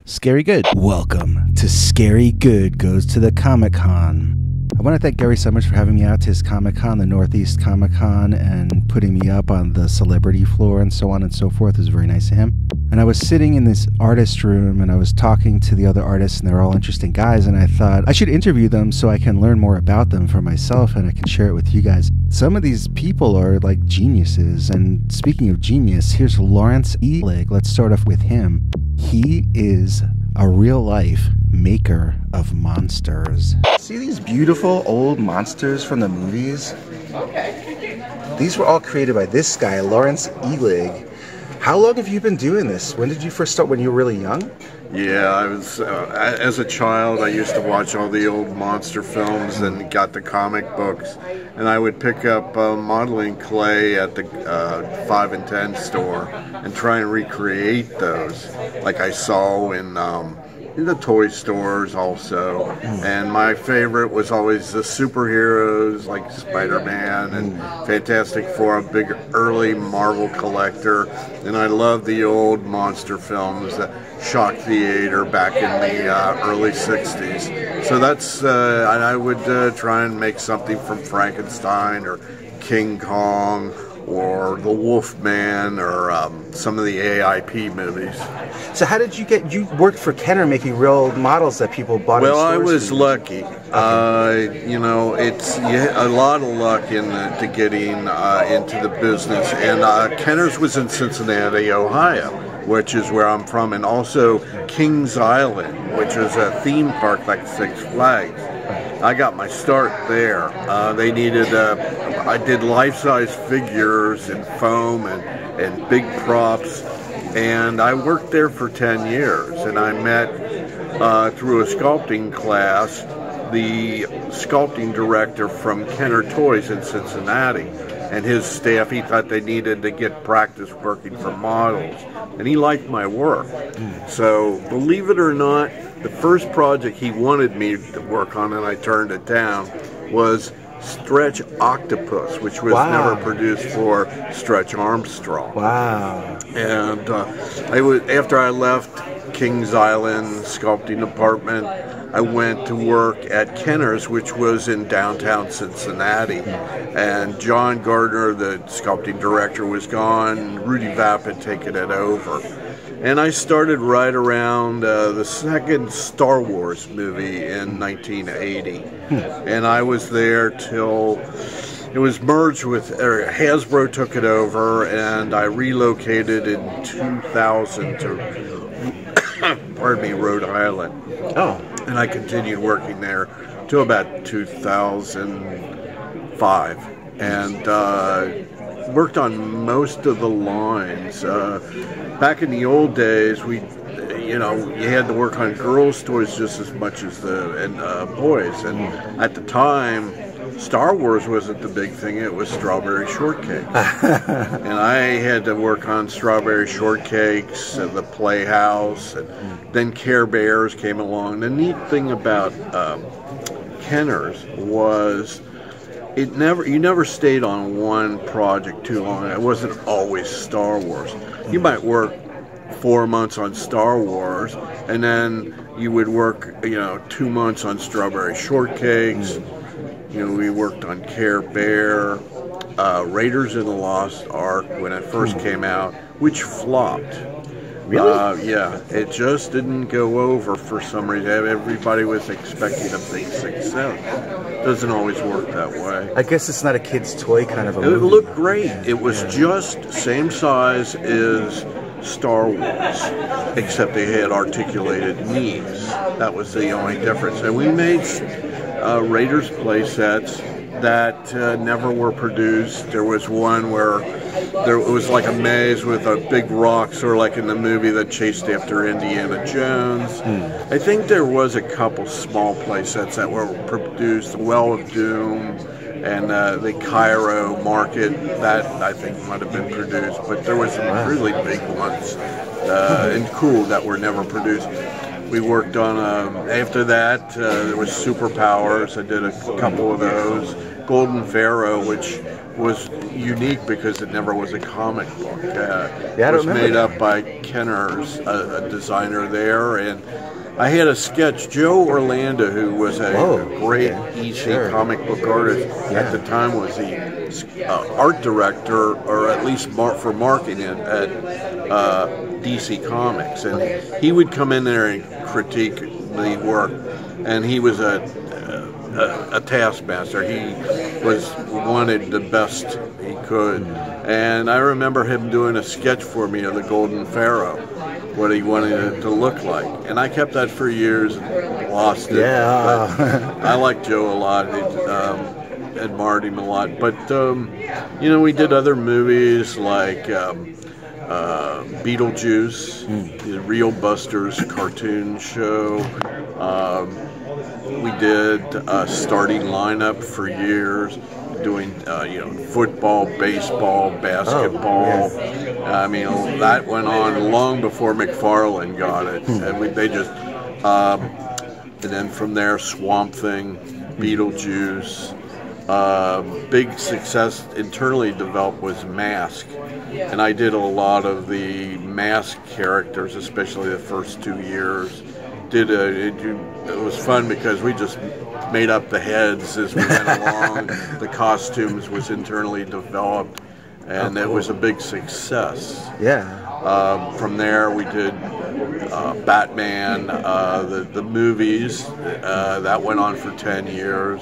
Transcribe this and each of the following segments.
Scary Good. Welcome to Scary Good Goes to the Comic-Con. I want to thank Gary Sohmers for having me out to his Comic-Con, the Northeast Comic-Con, and putting me up on the celebrity floor and so on and so forth. It was very nice of him. And I was sitting in this artist room and I was talking to the other artists, and they're all interesting guys, and I thought I should interview them so I can learn more about them for myself and I can share it with you guys. Some of these people are like geniuses, and speaking of genius, here's Lawrence Elig. Let's start off with him. He is a real-life maker of monsters. See these beautiful old monsters from the movies? Okay. These were all created by this guy, Lawrence Elig. How long have you been doing this? When did you first start? When you were really young? Yeah, I was, as a child, I used to watch all the old monster films and got the comic books. And I would pick up modeling clay at the 5 and 10 store and try and recreate those, like I saw in the toy stores also. And my favorite was always the superheroes like Spider-Man and Fantastic Four. I'm a big early Marvel collector, and I love the old monster films that Shock Theater back in the early 60s. So that's, and I would try and make something from Frankenstein or King Kong or the Wolfman, or some of the AIP movies. So how did you worked for Kenner making real models that people bought in stores? Well, I was lucky. You know, it's a lot of luck to getting into the business. And Kenner's was in Cincinnati, Ohio, which is where I'm from, and also Kings Island, which is a theme park like Six Flags. I got my start there. They needed, I did life-size figures and foam and big props, and I worked there for 10 years, and I met, through a sculpting class, the sculpting director from Kenner Toys in Cincinnati, and his staff. He thought they needed to get practice working for models, and he liked my work. So, believe it or not, the first project he wanted me to work on, and I turned it down, was Stretch Octopus, which was never produced for Stretch Armstrong. Wow. And after I left Kings Island sculpting department, I went to work at Kenner's, which was in downtown Cincinnati. And John Gardner, the sculpting director, was gone. Rudy Vapp had taken it over. And I started right around the second Star Wars movie in 1980. And I was there till it was merged with, Hasbro took it over, and I relocated in 2000 to, pardon me, Rhode Island. Oh. And I continued working there till about 2005. And worked on most of the lines. Back in the old days, you had to work on girls' toys just as much as boys. And at the time, Star Wars wasn't the big thing; it was Strawberry Shortcake. And I had to work on Strawberry Shortcakes, the Playhouse, and then Care Bears came along. The neat thing about Kenner's was you never stayed on one project too long. It wasn't always Star Wars. You might work 4 months on Star Wars, and then you would work, 2 months on Strawberry Shortcakes. We worked on Care Bear, Raiders of the Lost Ark when it first came out, which flopped. Really? Yeah, it just didn't go over for some reason. Everybody was expecting a big success. Doesn't always work that way. I guess it's not a kid's toy kind of a movie. It looked great. It was just same size as Star Wars, except they had articulated knees. That was the only difference. And we made Raiders play sets that never were produced. There was one where it was like a maze with a big rock, sort of like in the movie that chased after Indiana Jones. I think there was a couple small play sets that were produced, the Well of Doom and the Cairo Market, that I think might have been produced, but there were some really big ones and cool that were never produced. We worked on, after that, there was Superpowers. I did a couple of those. Golden Pharaoh, which was unique because it never was a comic book. Yeah, it was made that. up by Kenner's, a designer there, and I had a sketch. Joe Orlando, who was a great EC comic book artist at the time, was the art director, or at least for marketing at DC Comics, and he would come in there and critique the work, and he was a taskmaster. He wanted the best he could, and I remember him doing a sketch for me of the Golden Pharaoh, what he wanted it to look like, and I kept that for years and lost it. Yeah, I like Joe a lot. Admired him a lot, but you know, we did other movies like Beetlejuice, the Real Busters cartoon show. We did a starting lineup for years, doing you know, football, baseball, basketball. I mean, that went on long before McFarlane got it, and they just and then from there, Swamp Thing, Beetlejuice. Big success internally developed was Mask, and I did a lot of the Mask characters, especially the first 2 years. It was fun because we just made up the heads as we went along. The costumes was internally developed, and it was a big success. Yeah. From there, we did Batman, the movies. That went on for 10 years.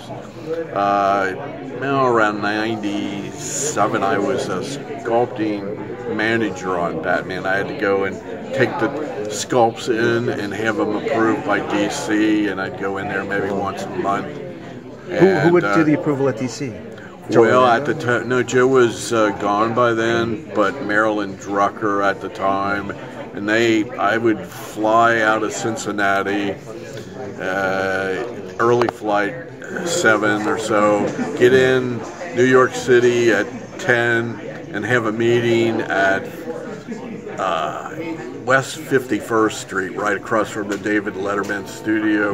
Around 97, I was a sculpting manager on Batman. I had to go and take the sculpts in and have them approved by DC, and I'd go in there maybe once a month. Who would do the approval at DC? Well, at the time, no, Joe was gone by then, but Marilyn Drucker at the time, and I would fly out of Cincinnati, early flight, 7 or so, get in New York City at 10, and have a meeting at West 51st Street, right across from the David Letterman studio.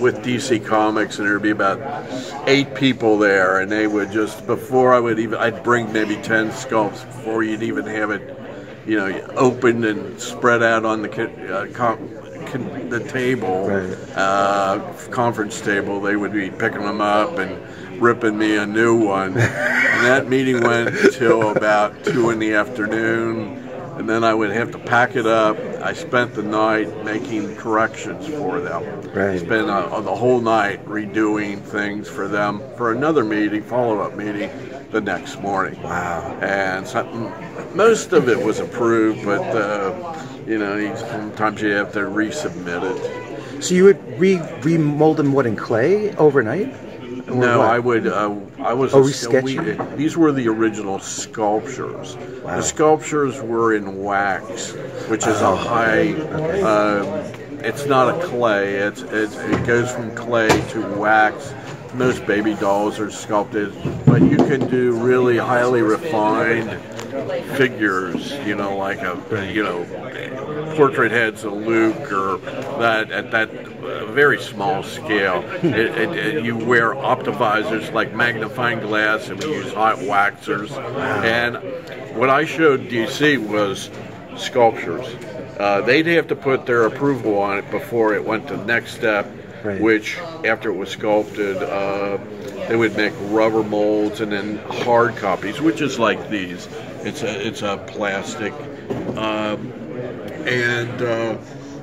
With DC Comics, and there'd be about 8 people there, and they would just, before I'd bring maybe 10 sculpts before you'd even have it, you know, opened and spread out on the table, conference table. They would be picking them up and ripping me a new one, and that meeting went till about 2 in the afternoon. And then I would have to pack it up. I spent the night making corrections for them. Spent the whole night redoing things for them for another meeting, follow-up meeting, the next morning. Wow. And most of it was approved, but you know, sometimes you have to resubmit it. So you would remold them, what, in clay overnight? No, I would. I was. These were the original sculptures. Wow. The sculptures were in wax, which is a high. It's not a clay. It goes from clay to wax. Most baby dolls are sculpted, but you can do really highly refined figures. You know, like portrait heads of Luke, or that at that very small scale. You wear optovisors like magnifying glass, and we use hot waxers. And what I showed DC was sculptures. They'd have to put their approval on it before it went to the next step, which after it was sculpted, they would make rubber molds and then hard copies, which is like these. It's a plastic,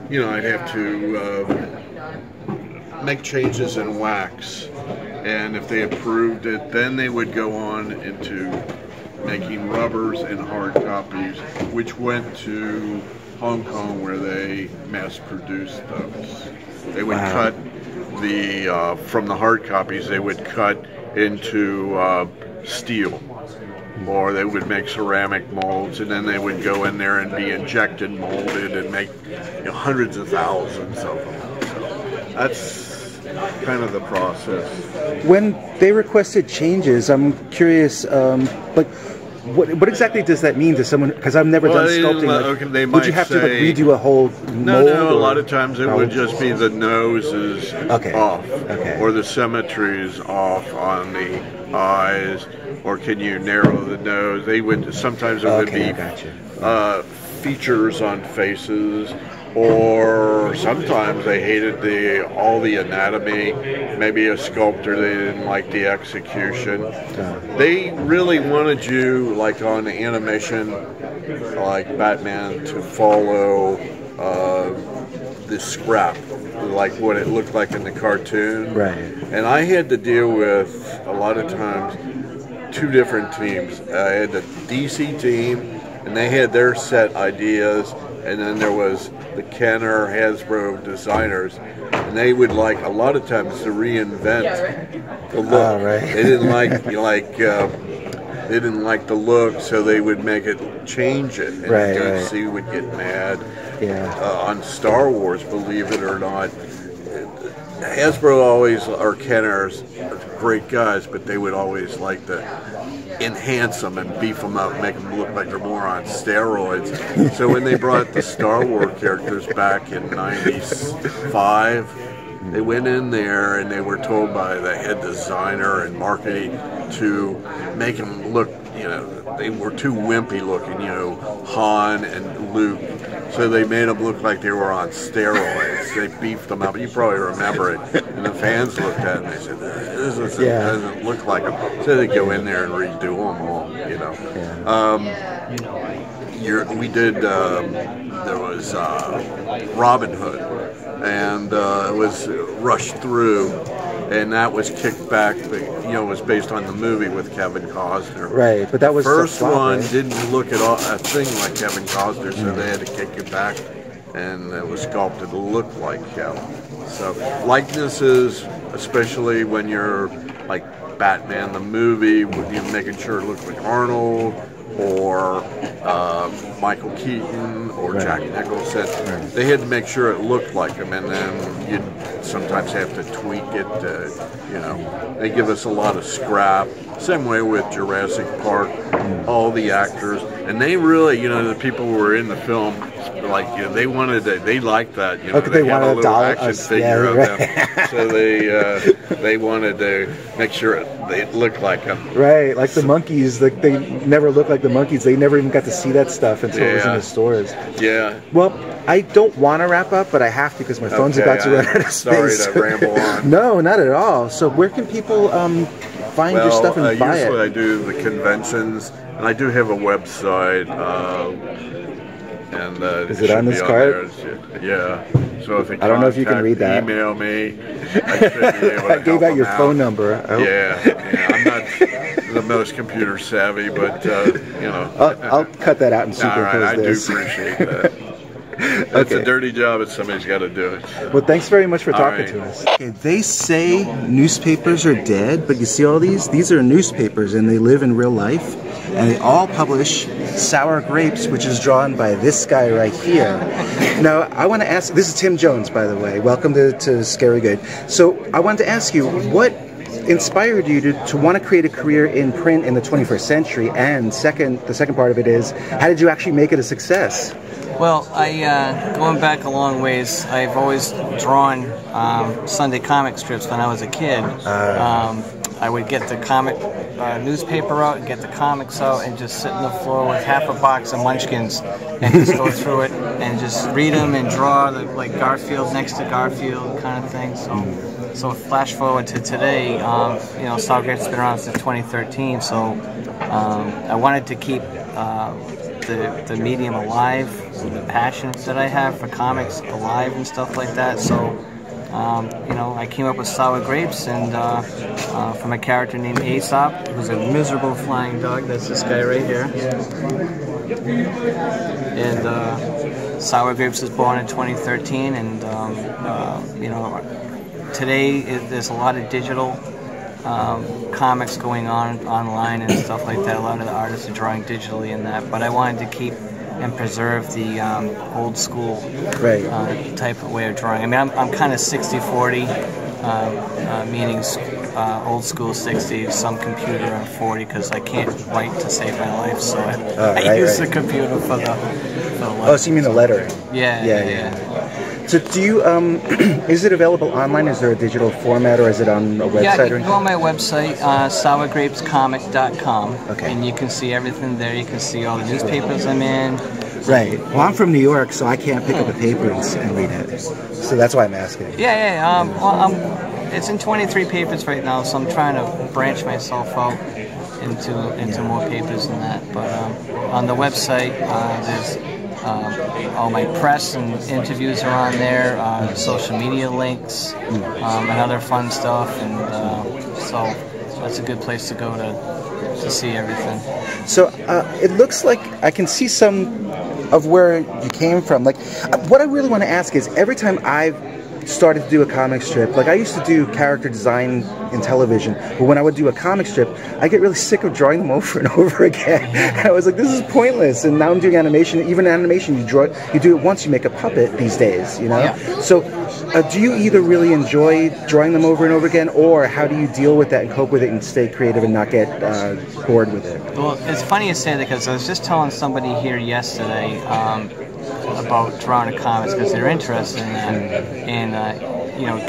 you know, I'd have to make changes in wax, and if they approved it, then they would go on into making rubbers and hard copies, which went to Hong Kong, where they mass produced those. They would cut from the hard copies, they would cut into steel, or they would make ceramic molds, and then they would go in there and be injected, molded, and make, you know, hundreds of thousands of them. So that's kind of the process. When they requested changes, I'm curious, like, What exactly does that mean to someone? Because I've never done sculpting. They would you have to redo a whole mold? No. A lot of times it would just be the noses off, or the symmetries off on the eyes, or can you narrow the nose? They would sometimes it would be features on faces. Or sometimes they hated all the anatomy. Maybe a sculptor, they didn't like the execution. They really wanted you, like on animation, like Batman, to follow the scrap, like what it looked like in the cartoon. Right. And I had to deal with, a lot of times, two different teams. I had the DC team, and they had their set ideas, and then there was the Kenner, Hasbro designers, and they would like a lot of times to reinvent the look. Oh, right. They didn't they didn't like the look, so they would make it change it. And DC would get mad. On Star Wars, believe it or not, Hasbro always, or Kenners, are great guys, but they would always like to enhance them and beef them up, make them look like they're more on steroids. So when they brought the Star Wars characters back in '95, they went in there and they were told by the head designer and marketing to make them look, they were too wimpy looking, Han and Luke. So they made them look like they were on steroids. They beefed them up. You probably remember it. And the fans looked at it and they said, this doesn't look like them. So they go in there and redo them all, we did, there was Robin Hood, and it was rushed through, and that was kicked back, but, it was based on the movie with Kevin Costner. Right, but that was first one didn't look at all a thing like Kevin Costner, so they had to kick it back, and it was sculpted to look like Kevin. So likenesses, especially when you're like Batman the movie, you're making sure it looks like Arnold, or Michael Keaton, or Jack Nicholson. They had to make sure it looked like him, and then you'd sometimes have to tweak it. They give us a lot of scrap. Same way with Jurassic Park, all the actors, and they really, the people who were in the film, like, they wanted to, they liked that, they had a little action figure of them, so they wanted to make sure they looked like them. Right, like the monkeys, they never looked like the monkeys. They never even got to see that stuff until it was in the stores. Yeah. Well, I don't want to wrap up, but I have to because my phone's about to run out of space. Sorry to ramble on. No, not at all. So where can people find your stuff and buy it? Usually I do the conventions, and I do have a website. And is it on this card? Yeah. So if I don't know if you can read that. Email me. I should be able to I gave out your phone number. Yeah. I'm not the most computer savvy, but I'll cut that out and superimpose this. I do appreciate that. It's a dirty job, but somebody's got to do it. So. Well, thanks very much for talking to us. Okay, they say newspapers are dead, but you see all these? These are newspapers, and they live in real life, and they all publish Sour Grapes, which is drawn by this guy right here. Now, I want to ask, this is Tim Jones, by the way. Welcome to Scary Good. So, I wanted to ask you, what inspired you to want to create a career in print in the 21st century? And the second part of it is, how did you actually make it a success? Well, going back a long ways, I've always drawn Sunday comic strips when I was a kid. I would get the comic newspaper out, get the comics out, and just sit on the floor with half a box of Munchkins and just go through it and just read them and draw like Garfield next to Garfield kind of thing. So flash forward to today, Sour Grapes has been around since 2013. So I wanted to keep the medium alive, the passion that I have for comics alive and stuff like that. So, I came up with Sour Grapes, and from a character named Aesop, who's a miserable flying dog. That's this guy right here. And Sour Grapes was born in 2013, and today there's a lot of digital comics going on online and stuff like that. A lot of the artists are drawing digitally in that, but I wanted to keep and preserve the old school type of way of drawing. I mean, I'm kind of 60-40, meaning old school 60s, some computer on 40 because I can't write to save my life, so I use the computer for the Oh, so you mean the lettering? Yeah. So do you, is it available online? Is there a digital format, or is it on a website? Yeah, you can go on my website, sourgrapescomic.com, and you can see everything there. You can see all the newspapers I'm in. Right. Well, I'm from New York, so I can't pick up a paper and read it. So that's why I'm asking. Well, it's in 23 papers right now, so I'm trying to branch myself out into more papers than that. But on the website, there's all my press and interviews are on there, social media links, and other fun stuff, and so that's a good place to go to see everything. So it looks like I can see some of where you came from. Like, what I really want to ask is, every time I've started to do a comic strip, like I used to do character design in television, but when I would do a comic strip, I get really sick of drawing them over and over again. I was like, this is pointless. And now I'm doing animation. Even animation, you do it once, you make a puppet these days, you know? Yeah. So do you either really enjoy drawing them over and over again, or how do you deal with that and cope with it and stay creative and not get bored with it? Well, it's funny you say that, because I was just telling somebody here yesterday about drawing a comics, because they're interested in that, and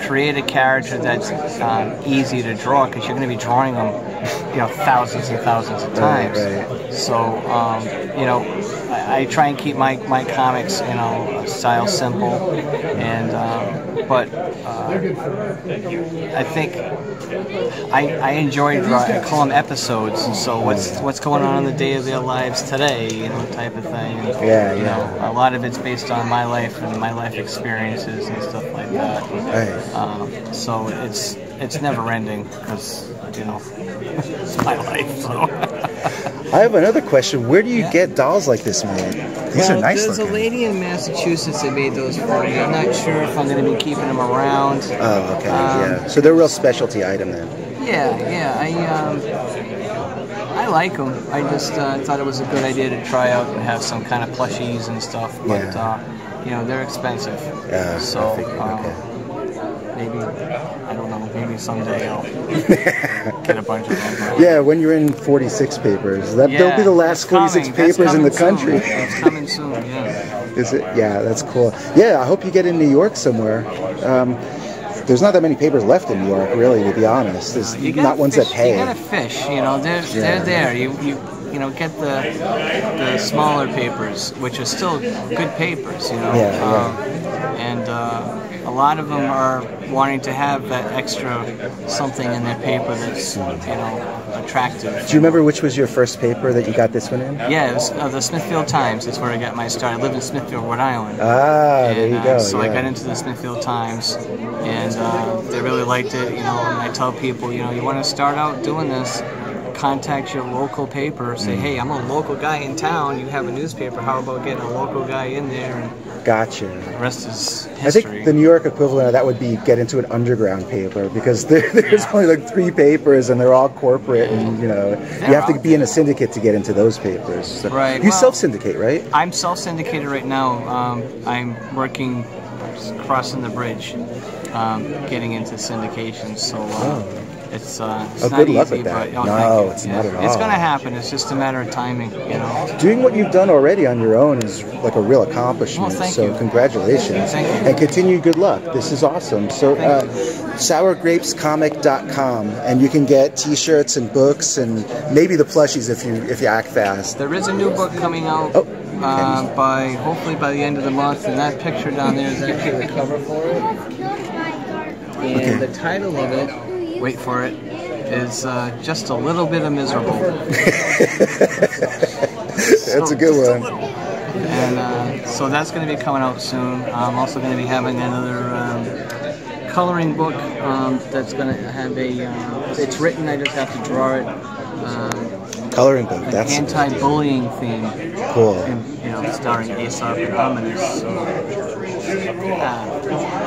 create a character that's easy to draw, because you're going to be drawing them, thousands and thousands of times. Right. So I try and keep my comics, style simple, and but I think I enjoy drawing. I call them episodes, and so what's going on in the day of their lives today, type of thing. And, a lot of it's based on my life and my life experiences and stuff like that. Right. So it's never ending, because it's my life. So. I have another question. Where do you get dolls like this made? These are nice There's looking. a lady in Massachusetts that made those for me. I'm not sure if I'm going to be keeping them around. Oh, okay, yeah. So they're a real specialty item then. Yeah. I like them. I just thought it was a good idea to try out and have some kind of plushies and stuff. But they're expensive. Yeah. So okay. maybe, I don't know, maybe someday I'll get a bunch of them. Yeah, when you're in 46 papers. They'll be the last 46 papers in the country. It's coming soon, yeah. Is it? Yeah, that's cool. Yeah, I hope you get in New York somewhere. There's not that many papers left in New York, really, to be honest. There's not ones that pay. You gotta fish, they're there. You get the smaller papers, which are still good papers, and a lot of them are wanting to have that extra something in their paper that's attractive. Do you remember which was your first paper that you got this one in? Yeah, it was the Smithfield Times. That's where I got my start. I lived in Smithfield, Rhode Island. There you go. So I got into the Smithfield Times, and they really liked it. And I tell people, you want to start out doing this, contact your local paper. Say, hey, I'm a local guy in town. You have a newspaper. How about getting a local guy in there? And gotcha. The rest is history. I think the New York equivalent of that would be get into an underground paper, because there's only like 3 papers and they're all corporate, and you have to be in a syndicate to get into those papers. So right. You self-syndicate, right? I'm self-syndicated right now. I'm working, crossing the bridge, getting into syndication. So it's not good luck easy, with that. but No, it's not at all. It's going to happen. It's just a matter of timing, Doing what you've done already on your own is like a real accomplishment. Well, thank so you. Congratulations. Thank you. And continued good luck. This is awesome. So sourgrapescomic.com, and you can get t-shirts and books and maybe the plushies if you act fast. There is a new book coming out hopefully by the end of the month, and that picture down there is actually the cover for it. And the title of it, wait for it, is Just a Little Bit of Miserable. That's a good one. And so that's going to be coming out soon. I'm also going to be having another coloring book that's going to have it's written, I just have to draw it. Coloring book, that's an anti-bullying theme. Cool. And, starring Aesop and Ominous.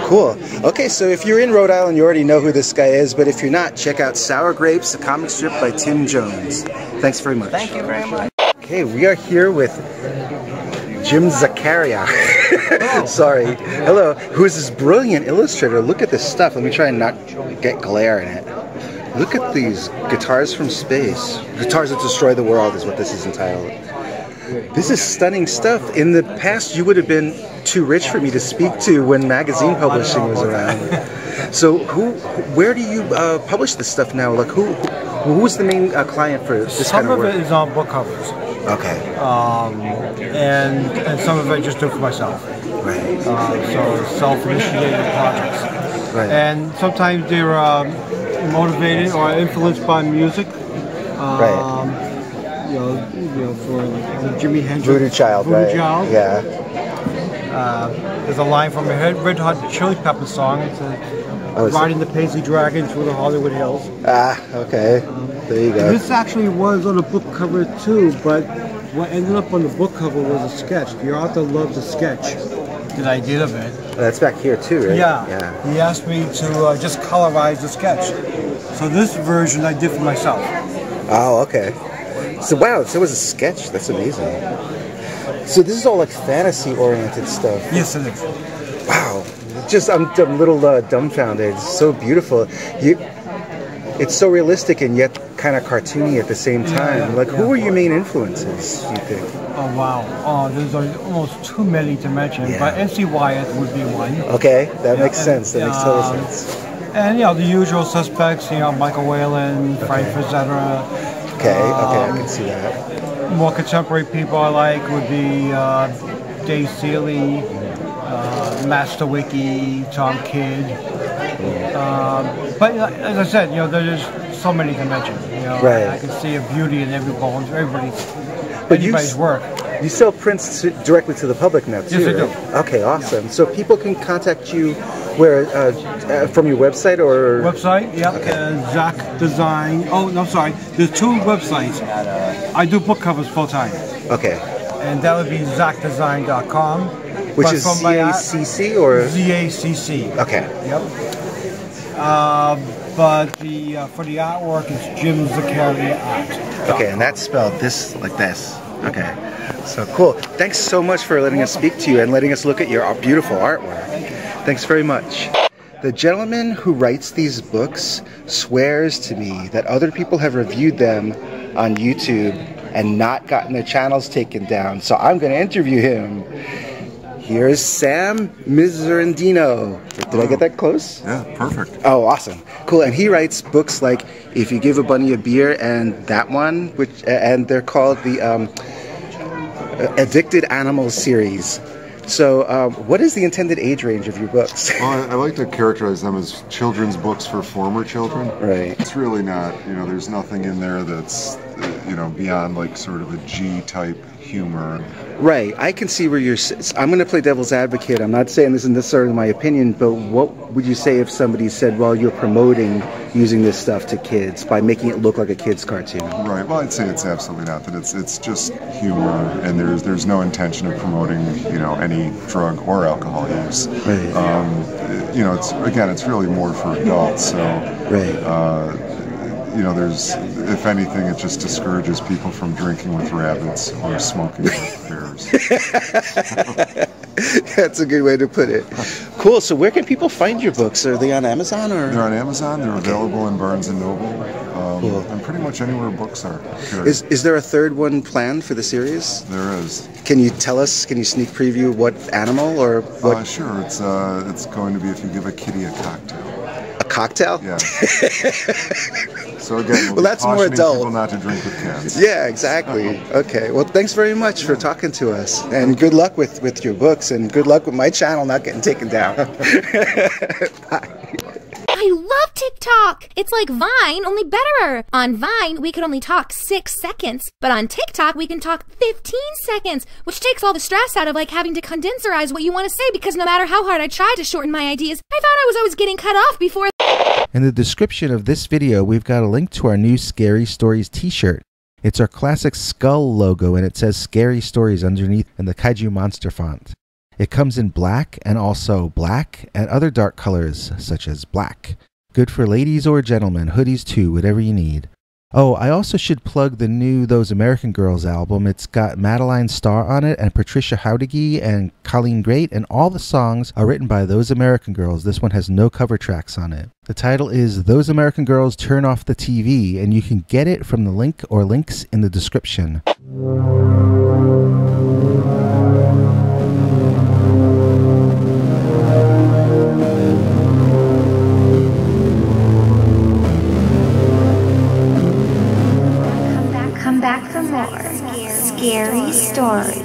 Cool. Okay, so if you're in Rhode Island, you already know who this guy is, but if you're not, check out Sour Grapes, a comic strip by Tim Jones. Thanks very much. Thank you very much. Okay, we are here with Jim Zaccaria. Sorry. Hello. Who is this brilliant illustrator? Look at this stuff. Let me try and not get glare in it. Look at these guitars from space. Guitars that destroy the world is what this is entitled. This is stunning stuff. In the past, you would have been too rich for me to speak to when magazine publishing was around. So, where do you publish this stuff now? Like, who's the main client for this kind of work? Some of it is on book covers. Okay. And some of it I just do for myself. Right. So self-initiated projects. Right. And sometimes they're motivated or influenced by music. Right. You know, for the Jimi Hendrix. Voodoo Child, Voodoo right? Child. Yeah. There's a line from a Red Hot Chili Pepper song. It says, "Riding the Paisley Dragon through the Hollywood Hills." Ah, okay. There you go. This actually was on a book cover too, but what ended up on the book cover was a sketch. The author loved the sketch that I did of it. That's back here too, right? Yeah. Yeah. He asked me to just colorize the sketch. So this version I did for myself. Oh, okay. So wow, so it was a sketch. That's amazing. So this is all like fantasy-oriented stuff. Yes, it is. Wow. I'm a little dumbfounded. It's so beautiful. It's so realistic and yet kind of cartoony at the same time. Who are your main influences, you think? Oh, wow. Oh, there's almost too many to mention, but N.C. Wyatt would be one. Okay, that makes sense. That makes total sense. And, the usual suspects, Michael Whalen, Frank Frazetta. Okay, I can see that. More contemporary people I like would be Dave Seeley, Master Wiki, Tom Kidd. But as I said, there's so many to mention. Right. I can see a beauty in anybody's work. You sell prints directly to the public now too, yes, I do. Right? Okay, awesome. Yeah. So people can contact you where from your website or website? Yeah, Zac Design. Oh no, sorry. There's two websites. I do book covers full time. Okay. And that would be zacdesign.com. Which is ZACC or ZACC. Okay. Yep. But for the artwork, it's Jim Zaccaria Art. Okay, and that's spelled like this. Okay. So cool. Thanks so much for letting us speak to you and letting us look at your beautiful artwork. Thanks very much. The gentleman who writes these books swears to me that other people have reviewed them on YouTube and not gotten their channels taken down. So I'm going to interview him. Here's Sam Miserendino. Did I get that close? Yeah, perfect. Oh, awesome. Cool. And he writes books like If You Give a Bunny a Beer and that one, and they're called the Addicted Animals series. So what is the intended age range of your books? Well, I like to characterize them as children's books for former children. Right. It's really not, there's nothing in there that's, beyond like sort of a G-type humor. Right. I can see where I'm going to play devil's advocate. I'm not saying this is necessarily my opinion, but what would you say if somebody said, well, you're promoting using this stuff to kids by making it look like a kid's cartoon? Right. Well, I'd say it's absolutely not. That it's just humor, and there's no intention of promoting, any drug or alcohol use. Right. It's really more for adults. So. Right. If anything, it just discourages people from drinking with rabbits or smoking with bears. That's a good way to put it. Cool. So where can people find your books? Are they on Amazon? Or? They're on Amazon. They're available in Barnes & Noble. Cool. And pretty much anywhere books are. Is there a third one planned for the series? There is. Can you sneak preview what animal or what? Sure. It's going to be If You Give a Kitty a Cocktail. A cocktail? Yeah. So again, well, that's more adult. People not to drink with cats. Yeah, exactly. Okay. Well, thanks very much for talking to us, and good luck with your books, and good luck with my channel not getting taken down. Bye. I love TikTok! It's like Vine, only better! On Vine, we could only talk 6 seconds, but on TikTok, we can talk 15 seconds, which takes all the stress out of having to condenserize what you want to say, because no matter how hard I tried to shorten my ideas, I found I was always getting cut off before. In the description of this video, we've got a link to our new Scary Stories t-shirt. It's our classic skull logo, and it says Scary Stories underneath in the Kaiju Monster font. It comes in black and also black and other dark colors, such as black. Good for ladies or gentlemen, hoodies too, whatever you need. Oh, I also should plug the new Those American Girls album. It's got Madeline Starr on it and Patricia Howdigi and Colleen Great, and all the songs are written by Those American Girls. This one has no cover tracks on it. The title is Those American Girls Turn Off the TV, and you can get it from the link or links in the description. Come back for more scary stories.